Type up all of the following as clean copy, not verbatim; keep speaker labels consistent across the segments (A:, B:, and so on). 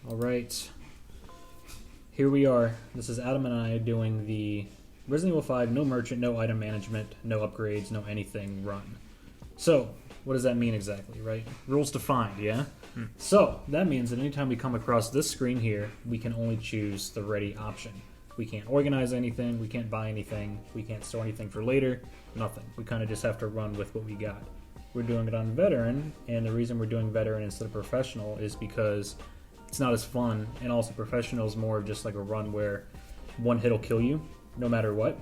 A: All right. Here we are. This is Adam and I doing the Resident Evil 5 no merchant, no item management, no upgrades, no anything run. So, what does that mean exactly, right? Rules defined, yeah? So, that means that anytime we come across this screen here, we can only choose the ready option. We can't organize anything, we can't buy anything, we can't store anything for later, nothing. We kind of just have to run with what we got. We're doing it on veteran, and the reason we're doing veteran instead of professional is because it's not as fun, and also professional is more of just like a run where one hit will kill you, no matter what,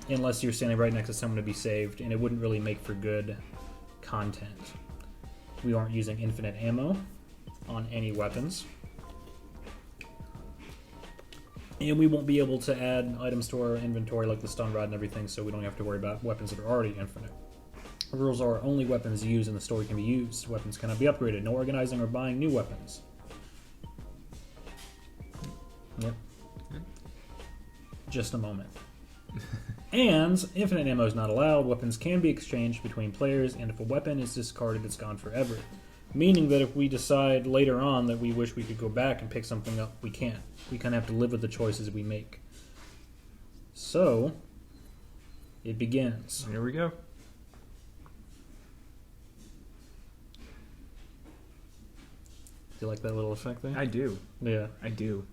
A: unless you're standing right next to someone to be saved, and it wouldn't really make for good content. We aren't using infinite ammo on any weapons, and we won't be able to add items to our inventory like the stun rod and everything, so we don't have to worry about weapons that are already infinite. The rules are only weapons used in the story can be used. Weapons cannot be upgraded. No organizing or buying new weapons. Yep. Just a moment. And infinite ammo is not allowed. Weapons can be exchanged between players, and if a weapon is discarded, it's gone forever. Meaning that if we decide later on that we wish we could go back and pick something up, we can't. We kind of have to live with the choices we make. So, it begins.
B: Here we go.
A: Do you like that little effect there?
B: I do.
A: Yeah.
B: I do.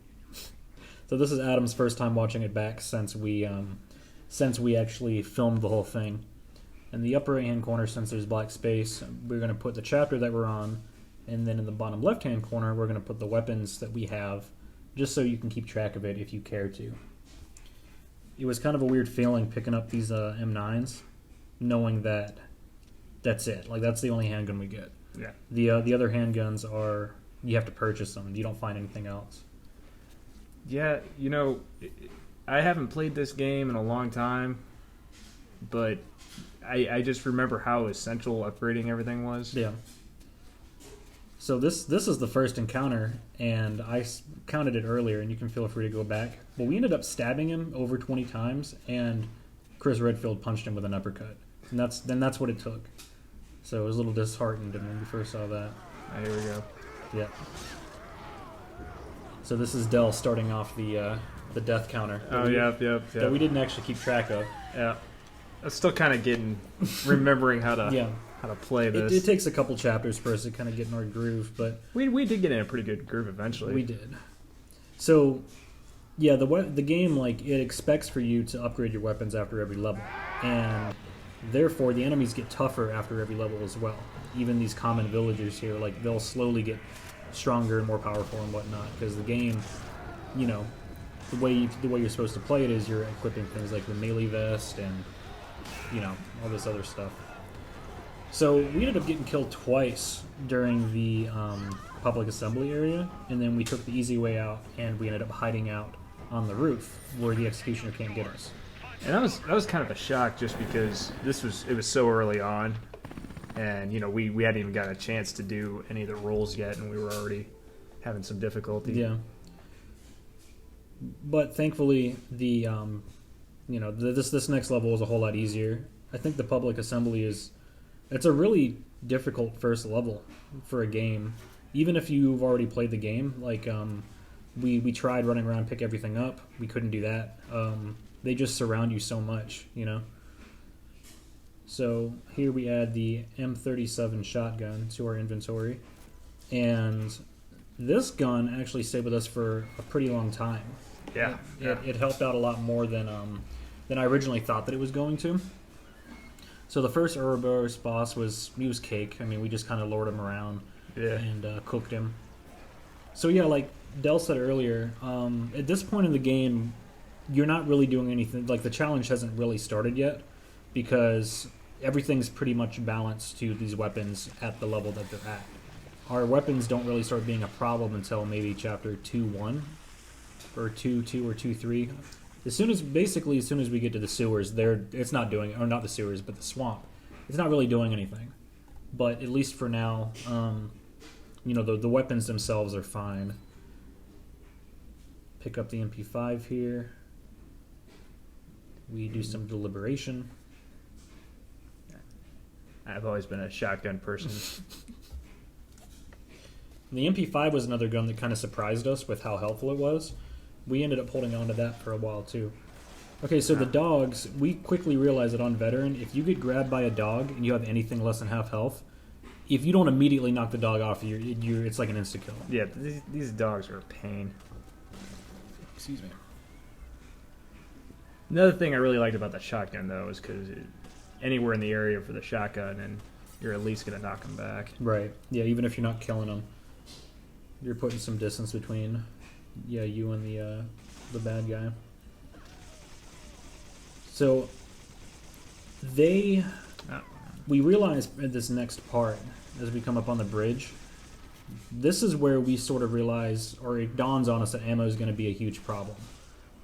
A: So this is Adam's first time watching it back since we actually filmed the whole thing. In the upper right-hand corner, since there's black space, we're going to put the chapter that we're on, and then in the bottom left-hand corner, we're going to put the weapons that we have, just so you can keep track of it if you care to. It was kind of a weird feeling picking up these M9s, knowing that that's it. Like, that's the only handgun we get.
B: Yeah.
A: The other handguns are, you have to purchase them. You don't find anything else.
B: Yeah, you know, I haven't played this game in a long time, but I just remember how essential upgrading everything was.
A: Yeah. So this is the first encounter, and I counted it earlier, and you can feel free to go back. But we ended up stabbing him over 20 times, and Chris Redfield punched him with an uppercut. And that's what it took. So I was a little disheartened when we first saw that.
B: Here we go.
A: Yeah. So this is Dell starting off the death counter.
B: Yep.
A: That we didn't actually keep track of.
B: Yeah. I'm still kind of remembering how to how to play this.
A: It takes a couple chapters for us to kind of get in our groove, but
B: we did get in a pretty good groove eventually.
A: We did. So, yeah, the game, like, it expects for you to upgrade your weapons after every level, and therefore the enemies get tougher after every level as well. Even these common villagers here, like, they'll slowly get stronger and more powerful and whatnot, because the game, you know, the way you're supposed to play it is you're equipping things like the melee vest and, you know, all this other stuff. So we ended up getting killed twice during the public assembly area, and then we took the easy way out, and we ended up hiding out on the roof where the executioner can't get us.
B: And that was kind of a shock, just because it was so early on, and you know we hadn't even got a chance to do any of the roles yet, and we were already having some difficulty.
A: Yeah. But thankfully, the you know, this next level is a whole lot easier. I think the public assembly it's a really difficult first level for a game, even if you've already played the game. Like we tried running around, pick everything up. We couldn't do that. They just surround you so much, you know. So here we add the M37 shotgun to our inventory, and this gun actually stayed with us for a pretty long time.
B: Yeah.
A: It helped out a lot more than I originally thought that it was going to. So the first Ouroboros boss was cake. I mean, we just kind of lured him around and cooked him. So yeah, like Dell said earlier, at this point in the game, you're not really doing anything. Like, the challenge hasn't really started yet, because everything's pretty much balanced to these weapons at the level that they're at. Our weapons don't really start being a problem until maybe chapter 2.1 or 2.2 or 2.3. As soon as we get to the sewers, it's not doing, or not the sewers, but the swamp. It's not really doing anything. But at least for now, you know, the weapons themselves are fine. Pick up the MP5 here. We do some deliberation.
B: I've always been a shotgun person.
A: The MP5 was another gun that kind of surprised us with how helpful it was. We ended up holding on to that for a while too. Okay, so the dogs, we quickly realized that on Veteran, if you get grabbed by a dog and you have anything less than half health, if you don't immediately knock the dog off, it's like an insta-kill.
B: Yeah, these dogs are a pain.
A: Excuse me.
B: Another thing I really liked about the shotgun, though, is because anywhere in the area for the shotgun, and you're at least going to knock them back.
A: Right. Yeah, even if you're not killing them. You're putting some distance between, you and the bad guy. So, we realize in this next part, as we come up on the bridge, this is where we sort of realize, or it dawns on us that ammo is going to be a huge problem.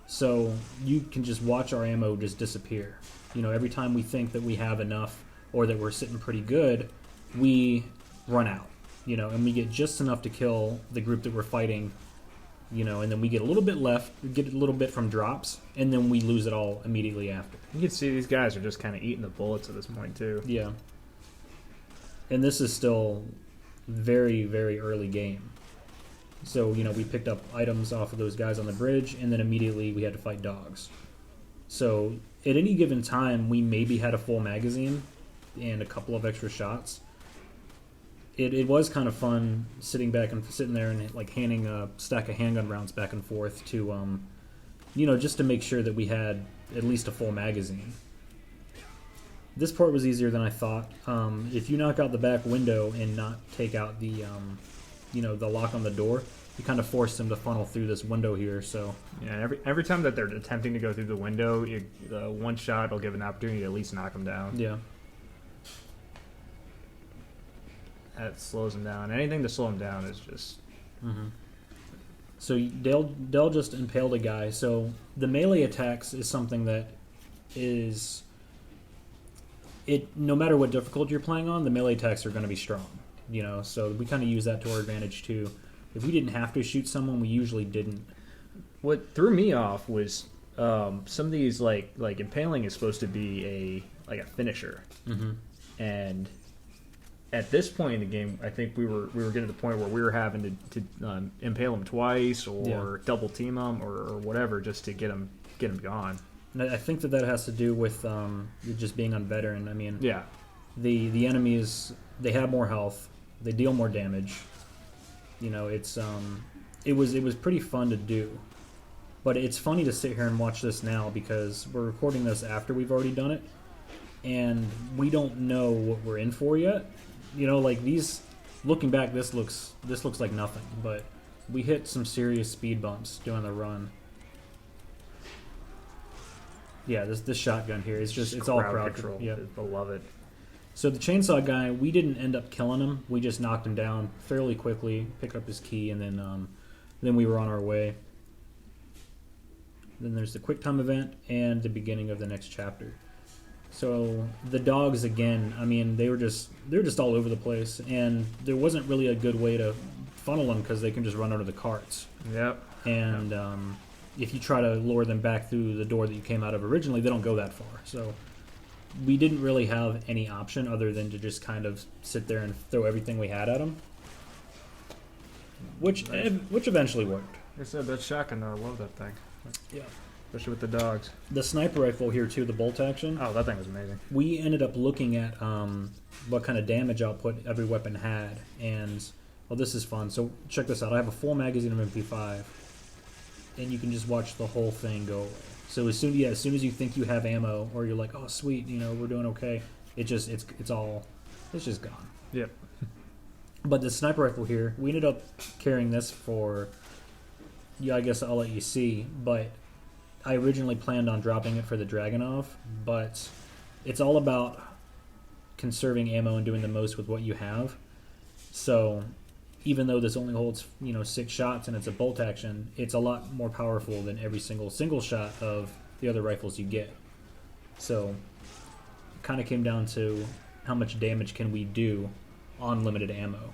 A: So, you can just watch our ammo just disappear. Every time we think that we have enough, or that we're sitting pretty good, we run out. And we get just enough to kill the group that we're fighting, and then we get a little bit left, we get a little bit from drops, and then we lose it all immediately after.
B: You can see these guys are just kind of eating the bullets at this point, too.
A: Yeah. And this is still very, very early game. So, we picked up items off of those guys on the bridge, and then immediately we had to fight dogs. So, at any given time, we maybe had a full magazine and a couple of extra shots. It was kind of fun sitting there and like handing a stack of handgun rounds back and forth to, just to make sure that we had at least a full magazine. This part was easier than I thought. If you knock out the back window and not take out the, the lock on the door, you kind of force them to funnel through this window here. So
B: yeah, every time that they're attempting to go through the window, one shot will give an opportunity to at least knock them down.
A: Yeah.
B: That slows them down. Anything to slow them down is just...
A: Mm-hmm. So Dell just impaled a guy. So the melee attacks is something that is... No matter what difficulty you're playing on, the melee attacks are going to be strong. So we kind of use that to our advantage too. If we didn't have to shoot someone, we usually didn't.
B: What threw me off was some of these like impaling is supposed to be a finisher, and at this point in the game, I think we were getting to the point where we were having to impale them twice or double team them or whatever just to get them gone.
A: And I think that has to do with just being on veteran. I mean,
B: yeah,
A: the enemies, they have more health, they deal more damage. It was pretty fun to do, but it's funny to sit here and watch this now because we're recording this after we've already done it, and we don't know what we're in for yet. Looking back, this looks like nothing, but we hit some serious speed bumps doing the run. Yeah, this shotgun here is it's all crowd
B: control.
A: Yeah,
B: I love it.
A: So the chainsaw guy, we didn't end up killing him. We just knocked him down fairly quickly, picked up his key, and then we were on our way. Then there's the quick time event and the beginning of the next chapter. So the dogs again, I mean, they're just all over the place, and there wasn't really a good way to funnel them because they can just run under the carts.
B: Yep.
A: And if you try to lure them back through the door that you came out of originally, they don't go that far. So we didn't really have any option other than to just kind of sit there and throw everything we had at them, which eventually worked.
B: Like I said, that shotgun, though, I love that thing.
A: Yeah.
B: Especially with the dogs.
A: The sniper rifle here too, the bolt action.
B: Oh, that thing was amazing.
A: We ended up looking at what kind of damage output every weapon had, and this is fun. So check this out. I have a full magazine of MP5, and you can just watch the whole thing go away. So as soon as you think you have ammo, or you're like, oh sweet, we're doing okay, it's just gone.
B: Yep.
A: But the sniper rifle here, we ended up carrying this for. Yeah, I guess I'll let you see, but I originally planned on dropping it for the Dragunov, but it's all about conserving ammo and doing the most with what you have. So even though this only holds 6 shots and it's a bolt action, it's a lot more powerful than every single shot of the other rifles you get. So it kind of came down to how much damage can we do on limited ammo.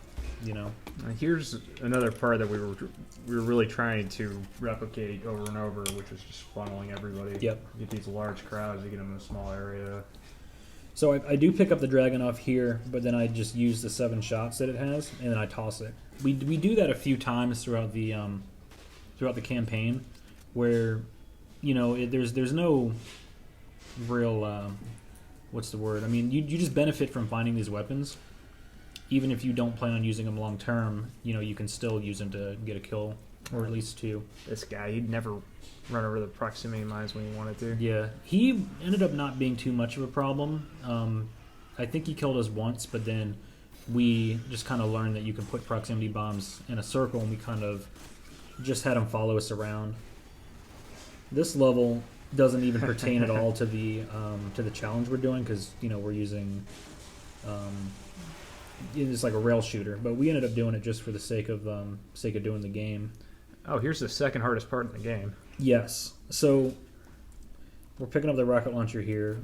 B: Here's another part that we were really trying to replicate over and over, which was just funneling everybody.
A: Yep.
B: Get these large crowds, you get them in a small area.
A: So I do pick up the Dragunov here, but then I just use the 7 shots that it has, and then I toss it. we do that a few times throughout the campaign, where there's no real what's the word? I mean, you just benefit from finding these weapons, even if you don't plan on using them long term. You can still use them to get a kill, or at least two.
B: This guy, he'd never run over the proximity mines when he wanted to.
A: Yeah, he ended up not being too much of a problem. I think he killed us once, but then we just kind of learned that you can put proximity bombs in a circle, and we kind of just had him follow us around. This level doesn't even pertain at all to the challenge we're doing, because we're using it's like a rail shooter, but we ended up doing it just for the sake of doing the game.
B: Oh, here's the second hardest part in the game.
A: Yes. So we're picking up the rocket launcher here,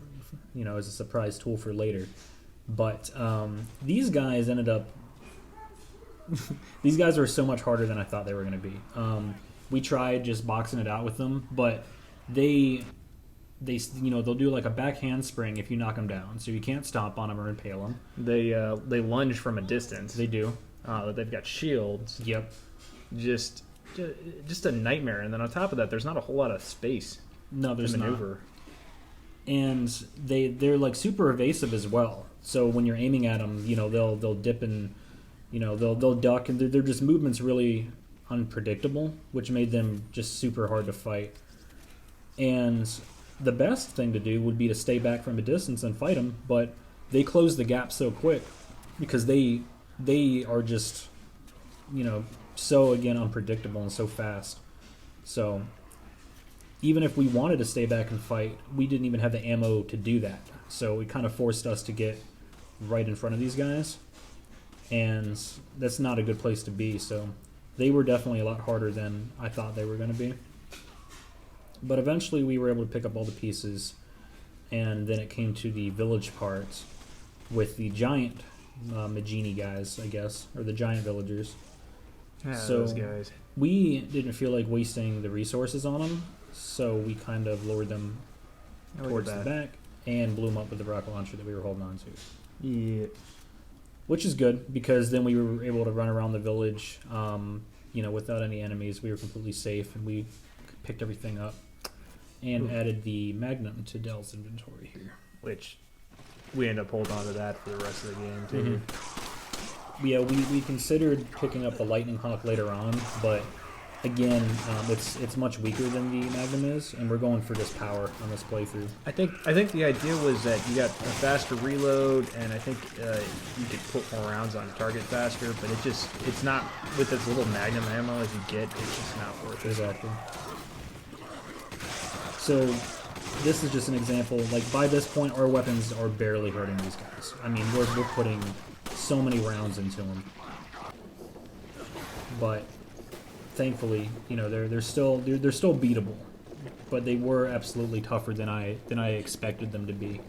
A: as a surprise tool for later. But these guys ended up... these guys are so much harder than I thought they were going to be. We tried just boxing it out with them, but they'll do like a back handspring if you knock them down, so you can't stomp on them or impale them.
B: They lunge from a distance.
A: They do.
B: They've got shields.
A: Yep.
B: Just a nightmare. And then on top of that, there's not a whole lot of space
A: to maneuver.
B: Not.
A: And they're like super evasive as well. So when you're aiming at them, they'll dip and they'll duck, and they're just movements really unpredictable, which made them just super hard to fight. And the best thing to do would be to stay back from a distance and fight them, but they close the gap so quick because they are just so again unpredictable and so fast. So even if we wanted to stay back and fight, we didn't even have the ammo to do that. So it kind of forced us to get right in front of these guys, and that's not a good place to be. So they were definitely a lot harder than I thought they were going to be. But eventually we were able to pick up all the pieces, and then it came to the village part with the giant Magini guys, I guess, or the giant villagers.
B: Yeah,
A: so
B: those guys.
A: We didn't feel like wasting the resources on them, so we kind of lured them towards the back and blew them up with the rocket launcher that we were holding on to.
B: Yeah.
A: Which is good, because then we were able to run around the village, without any enemies. We were completely safe, and we picked everything up and added the magnum to Dell's inventory here.
B: Which we end up holding on to that for the rest of the game, too.
A: Mm-hmm. Yeah, we considered picking up the Lightning Hawk later on, but again, it's much weaker than the Magnum is, and we're going for this power on this playthrough.
B: I think the idea was that you got a faster reload, and I think you could put more rounds on target faster, but it's not, with as little Magnum ammo as you get, it's just not worth it.
A: Exactly. So this is just an example. Like, by this point, our weapons are barely hurting these guys. I mean, we're putting so many rounds into them, but thankfully, they're still beatable, but they were absolutely tougher than I expected them to be.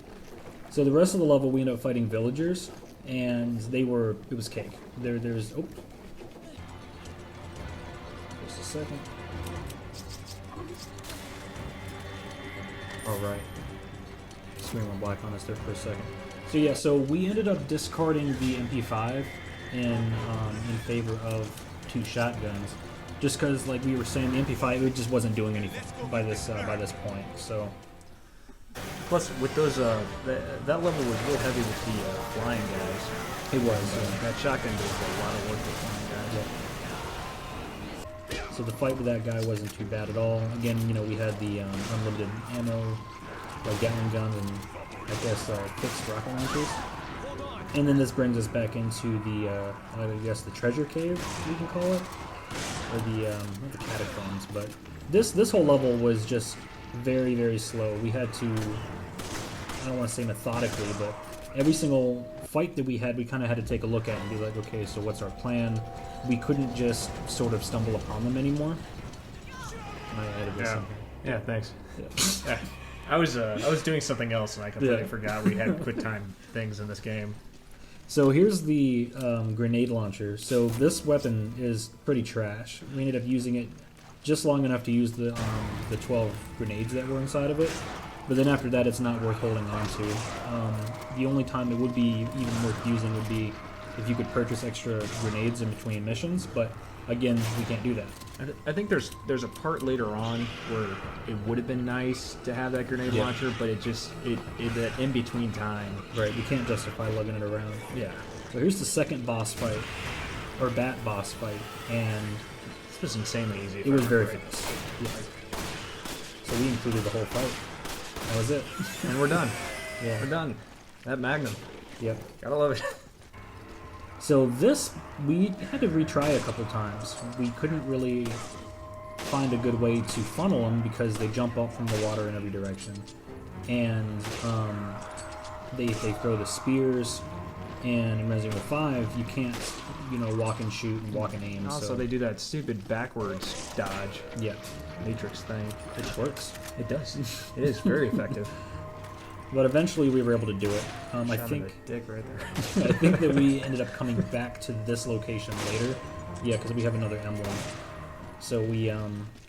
A: So the rest of the level, we ended up fighting villagers, and it was cake. There's just a second. All right, screen went black on us there for a second. So yeah, so we ended up discarding the MP5 in favor of 2 shotguns. Just because, like we were saying, the MP5, it just wasn't doing anything by this point. So,
B: plus with those, that level was real heavy with the flying guys.
A: It was.
B: That shotgun did a lot of work with flying guys.
A: Yeah. So the fight with that guy wasn't too bad at all. Again, we had the unlimited ammo, like Gatling guns, and I guess fixed rocket launchers. And then this brings us back into the, the treasure cave, we can call it. Or not the catacombs, but this whole level was just very, very slow. We had to, I don't want to say methodically, but every single fight that we had, we kind of had to take a look at and be like, okay, so what's our plan? We couldn't just sort of stumble upon them anymore. I added this in here.
B: Yeah, thanks.
A: Yeah.
B: I was doing something else, and I completely forgot we had quick time things in this game.
A: So here's the grenade launcher. So this weapon is pretty trash. We ended up using it just long enough to use the 12 grenades that were inside of it. But then after that, it's not worth holding on to. The only time it would be even worth using would be if you could purchase extra grenades in between missions, but again, we can't do that.
B: I think there's a part later on where it would have been nice to have that grenade launcher, but it that in between time.
A: Right, we can't justify lugging it around.
B: Yeah.
A: So here's the second boss fight, or bat boss fight, and
B: This was insanely easy.
A: it was very fast. Yeah. So we included the whole fight. That was it.
B: And we're done.
A: Yeah.
B: We're done. That Magnum.
A: Yep.
B: Gotta love it.
A: So this, we had to retry a couple times. We couldn't really find a good way to funnel them because they jump up from the water in every direction. And they throw the spears, and in Resident Evil 5, you can't, walk and shoot and walk and aim.
B: Also,
A: so
B: they do that stupid backwards dodge.
A: Yeah.
B: Matrix thing.
A: It works.
B: It does. It is very effective.
A: But eventually we were able to do it. I
B: Shot
A: think
B: in the dick right there.
A: I think that we ended up coming back to this location later. Yeah, because we have another emblem. So we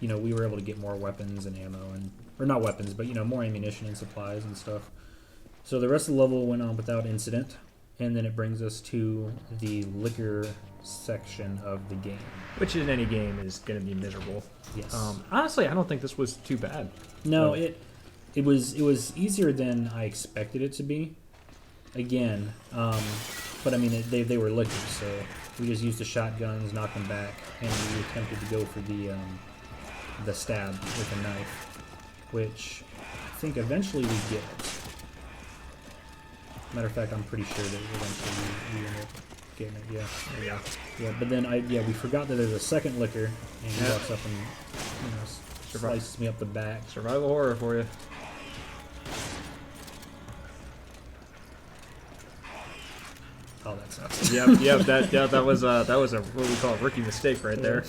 A: we were able to get more weapons and ammo, or not weapons, but more ammunition and supplies and stuff. So the rest of the level went on without incident, and then it brings us to the liquor section of the game.
B: Which in any game is going to be miserable.
A: Yes.
B: Honestly, I don't think this was too bad.
A: No, it was easier than I expected it to be. Again, but I mean they were liquors, so we just used the shotguns, knocked them back, and we attempted to go for the stab with a knife, which I think eventually we get. Matter of fact, I'm pretty sure that eventually we end up getting it. Yeah,
B: There you go.
A: yeah. But then we forgot that there's a second liquor, and he walks up and slices me up the back.
B: Survival horror for you.
A: Oh, that sucks.
B: Yep. That was a what we call a rookie mistake right there.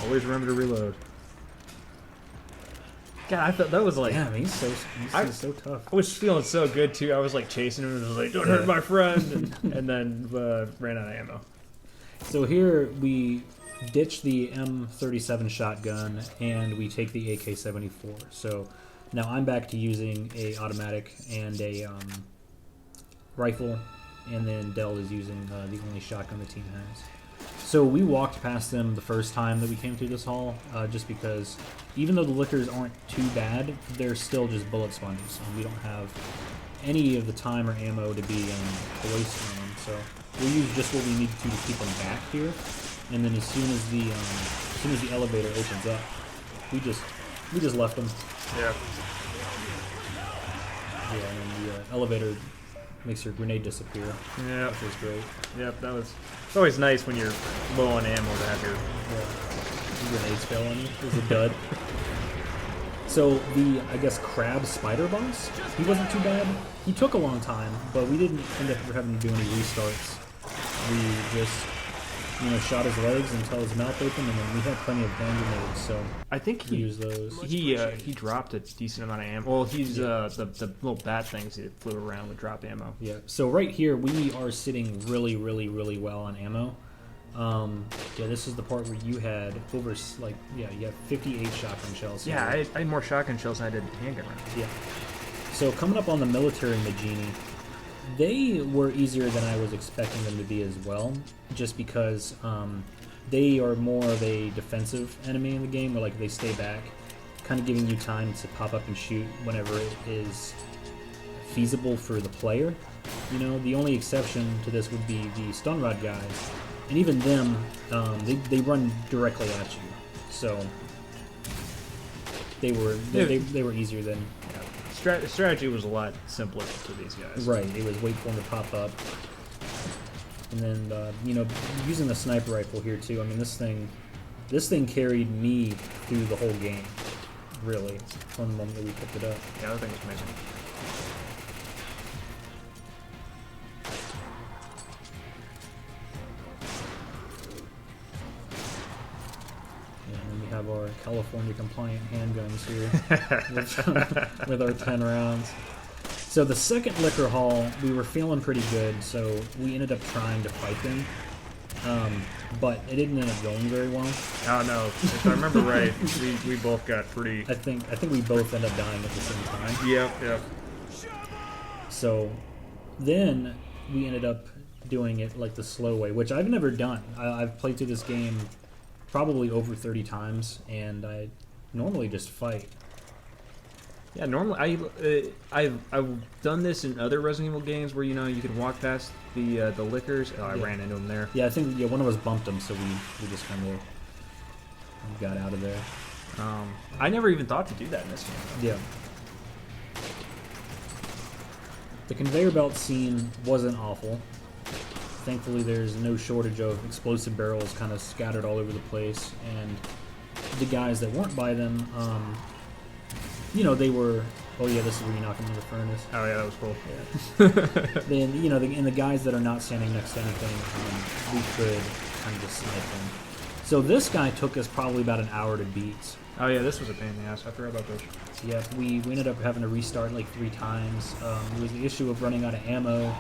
B: Always remember to reload. God, I thought that was like.
A: Damn, he's so tough.
B: I was feeling so good too. I was like chasing him and was like, "Don't hurt my friend," and then ran out of ammo.
A: So here we ditch the M37 shotgun and we take the AK-74. So now I'm back to using a automatic and a rifle, and then Dell is using the only shotgun the team has. So we walked past them the first time that we came through this hall, just because even though the liquors aren't too bad, they're still just bullet sponges, and we don't have any of the time or ammo to be poised on them. So we'll use just what we need to keep them back here, and then as soon as the elevator opens up, we just left them.
B: Yeah.
A: Yeah, and then the elevator makes your grenade disappear.
B: Yeah.
A: Which is great.
B: Yep. That was. It's always nice when you're low on ammo to have your.
A: The grenades fell on you. It was a dud. So the, I guess, crab spider boss, he wasn't too bad. He took a long time, but we didn't end up having to do any restarts. We just, shot his legs until his mouth opened, and then we had plenty of hand grenades, so
B: I think
A: we used those.
B: he dropped a decent amount of ammo. Well, he's the little bat things that flew around would drop ammo.
A: Yeah. So right here, we are sitting really, really, really well on ammo. This is the part where you had you have 58 shotgun shells.
B: Yeah, I had more shotgun shells than I did handgun rounds.
A: Yeah. So coming up on the military Magini, they were easier than I was expecting them to be as well, just because they are more of a defensive enemy in the game, where they stay back, kind of giving you time to pop up and shoot whenever it is feasible for the player. The only exception to this would be the stun rod guys, and even them, they run directly at you, so they were easier than.
B: Strategy was a lot simpler to these guys.
A: Right, it was wait for them to pop up. And then, using the sniper rifle here too, I mean, this thing carried me through the whole game, really, from the moment that we picked it up.
B: Yeah, that thing was amazing.
A: And then we have our California compliant handguns here with our 10 rounds. So the second liquor haul, we were feeling pretty good, so we ended up trying to fight them. But it didn't end up going very well.
B: Oh no! If I remember right, we both got pretty.
A: I think we both ended up dying at the same time.
B: Yep.
A: So then we ended up doing it like the slow way, which I've never done. I've played through this game probably over 30 times, and I normally just fight.
B: Yeah, normally I've done this in other Resident Evil games where you could walk past the liquors. Oh, I ran into them there.
A: Yeah, I think one of us bumped them, so we just kind of got out of there.
B: I never even thought to do that in this game.
A: Yeah. The conveyor belt scene wasn't awful. Thankfully, there's no shortage of explosive barrels kind of scattered all over the place, and the guys that weren't by them, they were. Oh yeah, this is where you knock them into the furnace.
B: Oh yeah, that was cool.
A: Yeah. Then and the guys that are not standing next to anything, we could kind of just snipe them. So this guy took us probably about an hour to beat.
B: Oh yeah, this was a pain in the ass. I forgot about this.
A: So yeah, we ended up having to restart like 3 times. It was the issue of running out of ammo.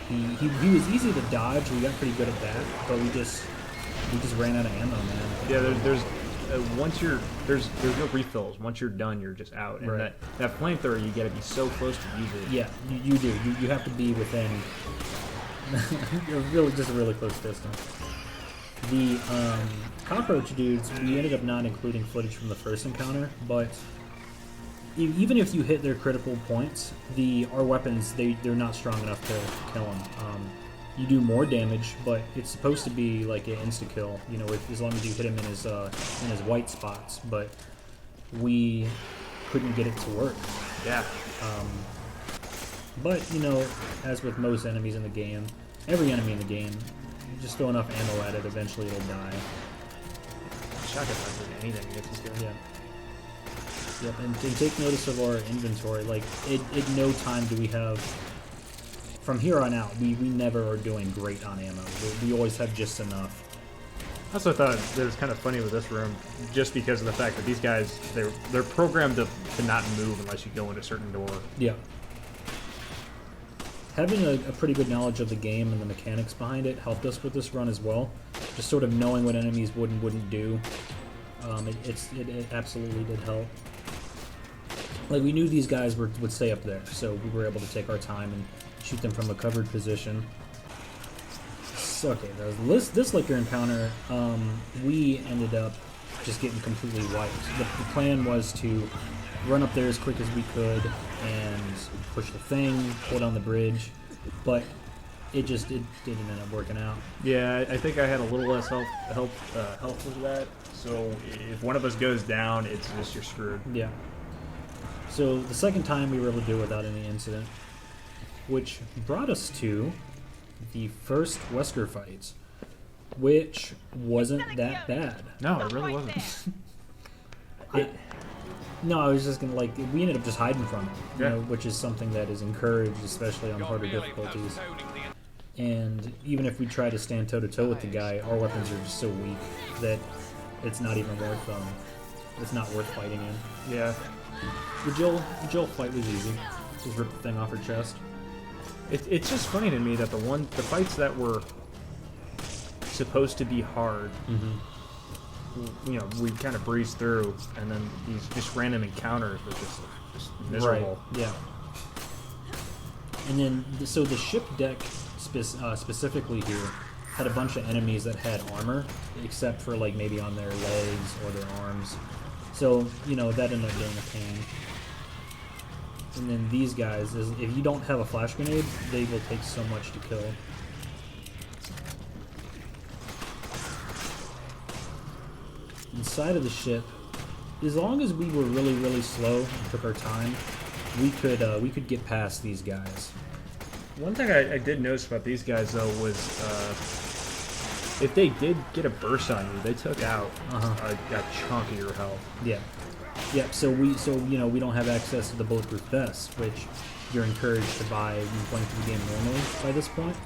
A: He was easy to dodge. We got pretty good at that, but we just ran out of ammo, man.
B: Yeah, there's no refills. Once you're done, you're just out. And
A: right.
B: that flamethrower, you got to be so close to use it.
A: Yeah, you do. You have to be within just a really close distance. The cockroach dudes, we ended up not including footage from the first encounter, but even if you hit their critical points, our weapons, they're not strong enough to kill them. You do more damage, but it's supposed to be like an insta-kill, as long as you hit him in his white spots, but we couldn't get it to work.
B: Yeah.
A: But, as with most enemies in the game, every enemy in the game, you just throw enough ammo at it, eventually it'll die.
B: Shotgun doesn't do anything against this guy.
A: Yeah. Yep, and take notice of our inventory. Like, at no time do we have... From here on out, we never are doing great on ammo. We always have just enough.
B: I also thought it was kind of funny with this room, just because of the fact that these guys, they're programmed to not move unless you go in a certain door.
A: Yeah. Having a pretty good knowledge of the game and the mechanics behind it helped us with this run as well. Just sort of knowing what enemies would and wouldn't do. It absolutely did help. Like, we knew these guys would stay up there, so we were able to take our time and shoot them from a covered position. So, okay, this liquor encounter, we ended up just getting completely wiped. The plan was to run up there as quick as we could and push the thing, pull down the bridge, but it didn't end up working out.
B: Yeah, I think I had a little less health with that. So if one of us goes down, it's just you're screwed.
A: Yeah. So the second time we were able to do it without any incident, which brought us to the first Wesker fights, which wasn't that bad.
B: No, it really wasn't.
A: No, I was just gonna we ended up just hiding from it, which is something that is encouraged, especially on harder difficulties. And even if we try to stand toe to toe with the guy, our weapons are just so weak that it's not even worth it's not worth fighting in.
B: Yeah.
A: The Jill fight was easy. Just rip the thing off her chest.
B: It's just funny to me that the fights that were supposed to be hard, we kind of breezed through, and then these just random encounters were just miserable.
A: Right. Yeah. And then, so the ship deck specifically here had a bunch of enemies that had armor, except for maybe on their legs or their arms. So, that ended up being a pain. And then these guys, if you don't have a flash grenade, they will take so much to kill. Inside of the ship, as long as we were really, really slow and took our time, we could get past these guys.
B: One thing I did notice about these guys, though, was if they did get a burst on you, they took out a chunk of your health.
A: Yeah. Yeah, so we don't have access to the bulletproof vest, which you're encouraged to buy when playing through the game normally by this point.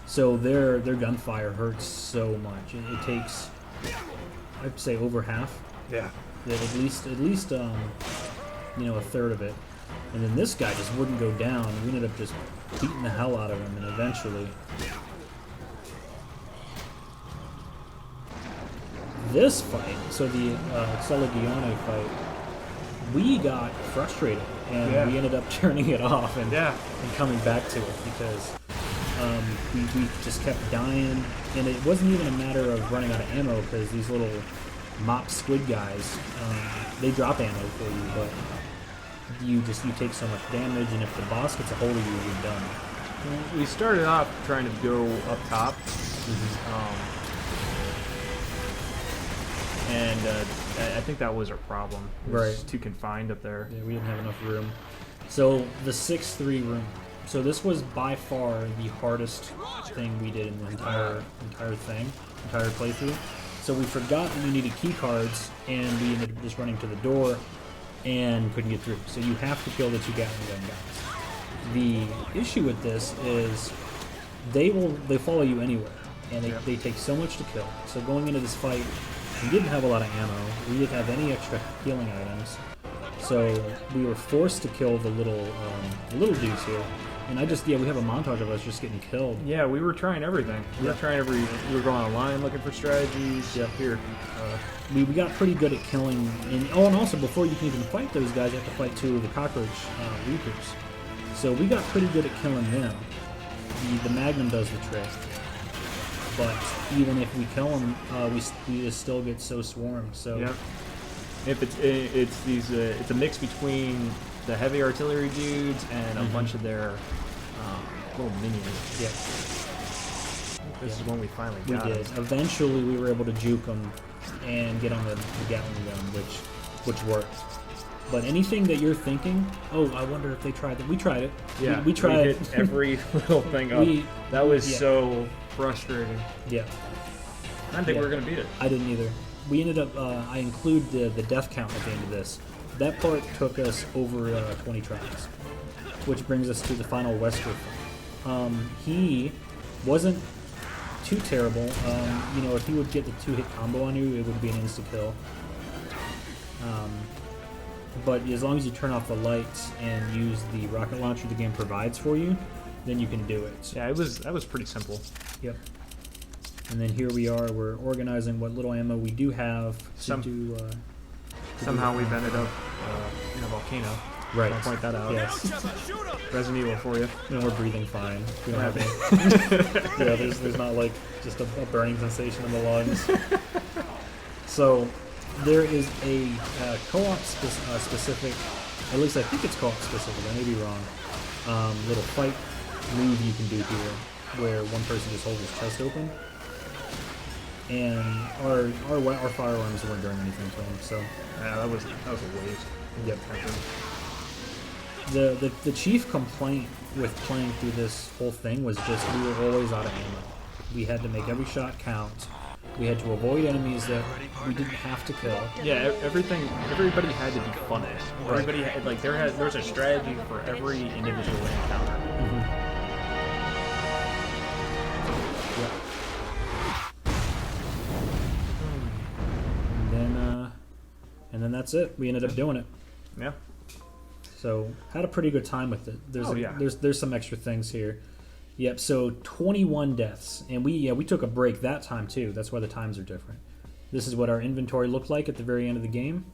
A: So their gunfire hurts so much. It takes, I'd say, over half.
B: Yeah.
A: At least a third of it. And then this guy just wouldn't go down. We ended up just beating the hell out of him, and eventually this fight, so the Celegione fight, we got frustrated, and we ended up turning it off and coming back to it because We just kept dying, and it wasn't even a matter of running out of ammo because these little mop squid guys, they drop ammo for you, but you take so much damage, and if the boss gets a hold of you, you're done.
B: We started off trying to go up top, and I think that was our problem. It was too confined up there.
A: Yeah, we didn't have enough room. So the 6-3 room. So this was by far the hardest thing we did in the entire playthrough. So we forgot that you needed key cards, and we ended up just running to the door and couldn't get through. So you have to kill the 2 Gatling gun guys. The issue with this is they follow you anywhere, and they take so much to kill. So going into this fight, we didn't have a lot of ammo. We didn't have any extra healing items. So we were forced to kill the little dudes here. And we have a montage of us just getting killed.
B: Yeah, we were trying everything. We were going online looking for strategies.
A: Yep.
B: Here.
A: We got pretty good at killing. And also, before you can even fight those guys, you have to fight 2 of the cockroach reapers. So we got pretty good at killing them. The magnum does the trick. But even if we kill them, we just still get so swarmed. So.
B: Yep. If it's a mix between the heavy artillery dudes and a bunch of their little minions.
A: Yeah.
B: This is when we finally got
A: it. Eventually, we were able to juke them and get on the Gatling gun, which worked. But anything that you're thinking, I wonder if they tried that. We tried it.
B: Yeah,
A: we tried
B: hit every little thing up. That was so frustrating.
A: Yeah.
B: I didn't think we were going to beat it.
A: I didn't either. We ended up, I include the death count at the end of this. That part took us over 20 tries, which brings us to the final Wesker fight. He wasn't too terrible. If he would get the 2-hit combo on you, it would be an insta-kill. But as long as you turn off the lights and use the rocket launcher the game provides for you, then you can do it.
B: Yeah, that was pretty simple.
A: Yep. And then here we are. We're organizing what little ammo we do have
B: Somehow we've ended up in a volcano.
A: Right.
B: I'll point that out.
A: Yes.
B: Resident Evil for you.
A: And we're breathing fine. We don't have any. Yeah, there's not like just a burning sensation in the lungs. So there is a co-op specific, at least I think it's co-op specific, I may be wrong, little fight move you can do here where one person just holds his chest open. And our firearms weren't doing anything to him, so
B: yeah, that was a waste.
A: Yep. The chief complaint with playing through this whole thing was just we were always out of ammo. We had to make every shot count. We had to avoid enemies that we didn't have to kill.
B: Yeah, everybody had to be punished. Right. Everybody had, there was a strategy for every individual encounter.
A: And then that's it. We ended up doing it.
B: Yeah.
A: So had a pretty good time with it. There's some extra things here. Yep. So 21 deaths, and we took a break that time too. That's why the times are different. This is what our inventory looked like at the very end of the game,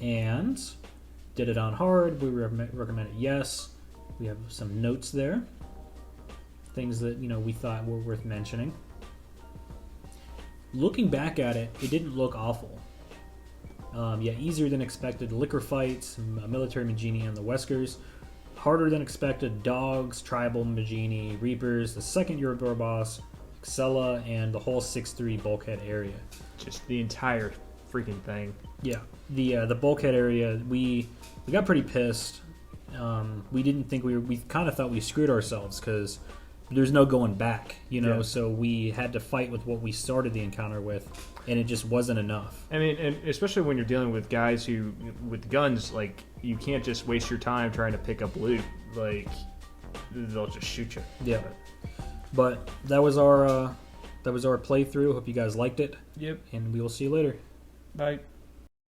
A: and did it on hard. We recommend it. Yes. We have some notes there. Things that we thought were worth mentioning. Looking back at it, it didn't look awful. Easier than expected liquor fights, military Magini and the Weskers. Harder than expected dogs, tribal Magini, Reapers, the second Eurodor boss, Xella, and the whole 6-3 bulkhead area.
B: Just the entire freaking thing.
A: Yeah, the bulkhead area, we got pretty pissed. We didn't think we kind of thought we screwed ourselves because there's no going back, so we had to fight with what we started the encounter with, and it just wasn't enough.
B: I mean, and especially when you're dealing with guys who, with guns, like, you can't just waste your time trying to pick up loot. Like, they'll just shoot you.
A: Yeah. But that was our playthrough. Hope you guys liked it.
B: Yep.
A: And we will see you later.
B: Bye.